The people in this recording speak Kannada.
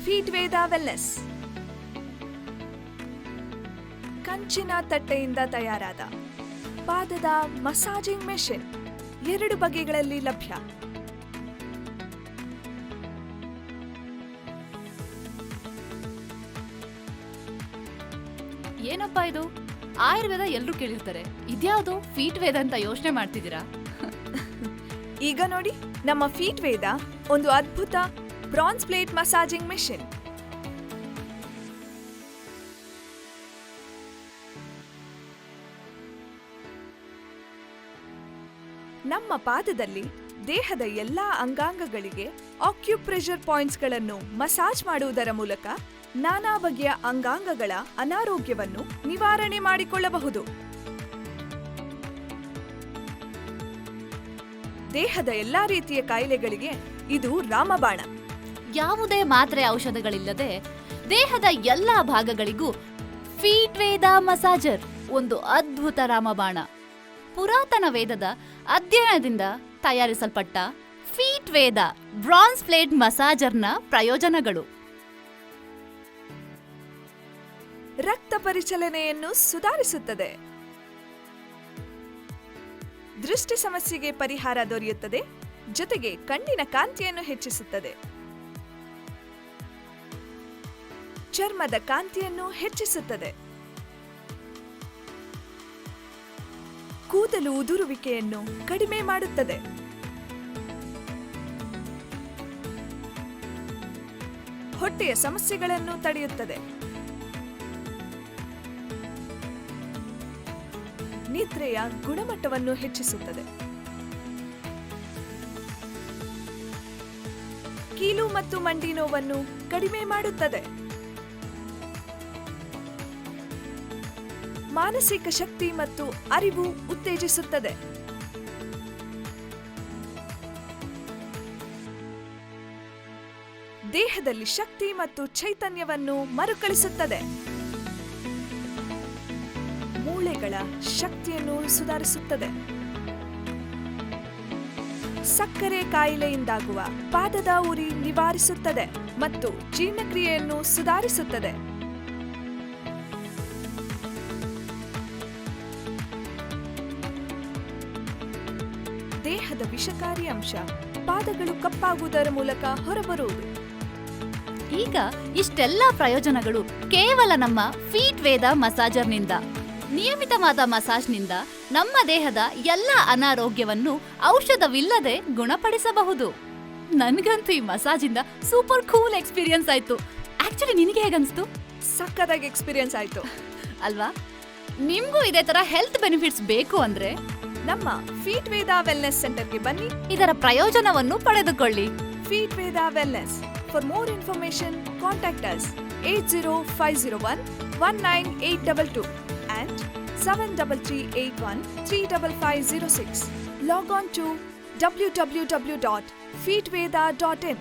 ಫೀಟ್ ವೇದ ವೆಲ್ನೆಸ್. ಕಂಚಿನ ತಟ್ಟೆಯಿಂದ ತಯಾರಾದ ಪಾದದ ಮಸಾಜಿಂಗ್ ಮೆಷಿನ್ 2 ಬಗೆಗಳಲ್ಲಿ ಲಭ್ಯ. ಏನಪ್ಪಾ ಇದು? ಆಯುರ್ವೇದ ಎಲ್ಲರೂ ಕೇಳಿರ್ತಾರೆ, ಇದ್ಯಾವುದು ಫೀಟ್ ವೇದ ಅಂತ ಯೋಚನೆ ಮಾಡ್ತಿದ್ದೀರಾ? ಈಗ ನೋಡಿ, ನಮ್ಮ ಫೀಟ್ ವೇದ ಒಂದು ಅದ್ಭುತ ಬ್ರಾನ್ಸ್ ಪ್ಲೇಟ್ ಮಸಾಜಿಂಗ್ ಮೆಷಿನ್. ನಮ್ಮ ಪಾದದಲ್ಲಿ ದೇಹದ ಎಲ್ಲಾ ಅಂಗಾಂಗಗಳಿಗೆ ಆಕ್ಯುಪ್ರೆಷರ್ ಪಾಯಿಂಟ್ಸ್ಗಳನ್ನು ಮಸಾಜ್ ಮಾಡುವುದರ ಮೂಲಕ ನಾನಾ ಬಗೆಯ ಅಂಗಾಂಗಗಳ ಅನಾರೋಗ್ಯವನ್ನು ನಿವಾರಣೆ ಮಾಡಿಕೊಳ್ಳಬಹುದು. ದೇಹದ ಎಲ್ಲಾ ರೀತಿಯ ಕಾಯಿಲೆಗಳಿಗೆ ಇದು ರಾಮಬಾಣ. ಯಾವುದೇ ಮಾತ್ರೆ ಔಷಧಗಳಿಲ್ಲದೆ ದೇಹದ ಎಲ್ಲಾ ಭಾಗಗಳಿಗೂ ಫೀಟ್ ವೇದ ಮಸಾಜರ್ ಒಂದು ಅದ್ಭುತ ರಾಮಬಾಣ. ಪುರಾತನ ವೇದದ ಅಧ್ಯಯನದಿಂದ ತಯಾರಿಸಲ್ಪಟ್ಟ ಫೀಟ್ ವೇದ ಬ್ರಾನ್ಸ್ ಪ್ಲೇಟ್ ಮಸಾಜರ್ನ ಪ್ರಯೋಜನಗಳು: ರಕ್ತ ಪರಿಚಲನೆಯನ್ನು ಸುಧಾರಿಸುತ್ತದೆ, ದೃಷ್ಟಿ ಸಮಸ್ಯೆಗೆ ಪರಿಹಾರ ದೊರೆಯುತ್ತದೆ, ಜೊತೆಗೆ ಕಣ್ಣಿನ ಕಾಂತಿಯನ್ನು ಹೆಚ್ಚಿಸುತ್ತದೆ, ಚರ್ಮದ ಕಾಂತಿಯನ್ನು ಹೆಚ್ಚಿಸುತ್ತದೆ, ಕೂದಲು ಉದುರುವಿಕೆಯನ್ನು ಕಡಿಮೆ ಮಾಡುತ್ತದೆ, ಹೊಟ್ಟೆಯ ಸಮಸ್ಯೆಗಳನ್ನು ತಡೆಯುತ್ತದೆ, ನಿದ್ರೆಯ ಗುಣಮಟ್ಟವನ್ನು ಹೆಚ್ಚಿಸುತ್ತದೆ, ಕೀಲು ಮತ್ತು ಮಂಡಿ ನೋವನ್ನು ಕಡಿಮೆ ಮಾಡುತ್ತದೆ, ಮಾನಸಿಕ ಶಕ್ತಿ ಮತ್ತು ಅರಿವು ಉತ್ತೇಜಿಸುತ್ತದೆ, ದೇಹದಲ್ಲಿ ಶಕ್ತಿ ಮತ್ತು ಚೈತನ್ಯವನ್ನು ಮರುಕಳಿಸುತ್ತದೆ, ಮೂಳೆಗಳ ಶಕ್ತಿಯನ್ನು ಸುಧಾರಿಸುತ್ತದೆ, ಸಕ್ಕರೆ ಕಾಯಿಲೆಯಿಂದಾಗುವ ಪಾದದ ಉರಿ ನಿವಾರಿಸುತ್ತದೆ ಮತ್ತು ಜೀರ್ಣಕ್ರಿಯೆಯನ್ನು ಸುಧಾರಿಸುತ್ತದೆ. ದೇಹದ ವಿಷಕಾರಿ ಅಂಶ ಪಾದಗಳು ಕಪ್ಪಾಗುವುದರ ಮೂಲಕ ಹೊರಬರುವುದು. ಈಗ ಇಷ್ಟೆಲ್ಲ ಪ್ರಯೋಜನಗಳು ಕೇವಲ ನಮ್ಮ ಫೀಟ್ ವೇದ ಮಸಾಜರ್ನಿಂದ. ನಿಯಮಿತವಾದ ಮಸಾಜ್ನಿಂದ ನಮ್ಮ ದೇಹದ ಎಲ್ಲ ಅನಾರೋಗ್ಯವನ್ನು ಔಷಧವಿಲ್ಲದೆ ಗುಣಪಡಿಸಬಹುದು. ನನ್ಗಂತೂ ಈ ಮಸಾಜಿಂದ ಸೂಪರ್ ಕೂಲ್ ಎಕ್ಸ್ಪೀರಿಯನ್ಸ್ ಆಯ್ತು. ಆಕ್ಚುಲಿ ನಿನಗೆ ಹೇಗನ್ಸ್ತು? ಸಕ್ಕತ್ತಾಗಿ ಎಕ್ಸ್ಪೀರಿಯನ್ಸ್ ಆಯ್ತು ಅಲ್ವಾ? ನಿಮ್ಗೂ ಇದೇ ತರ ಹೆಲ್ತ್ ಬೆನಿಫಿಟ್ಸ್ ಬೇಕು ಅಂದ್ರೆ ನಮ್ಮ ಫೀಟ್ ವೇದ ವೆಲ್ನೆಸ್ ಸೆಂಟರ್ಗೆ ಬನ್ನಿ, ಇದರ ಪ್ರಯೋಜನವನ್ನು ಪಡೆದುಕೊಳ್ಳಿ. Feet Veda wellness. For more information contact us 8050119822 and 7338135506. Log on to www.feetveda.in.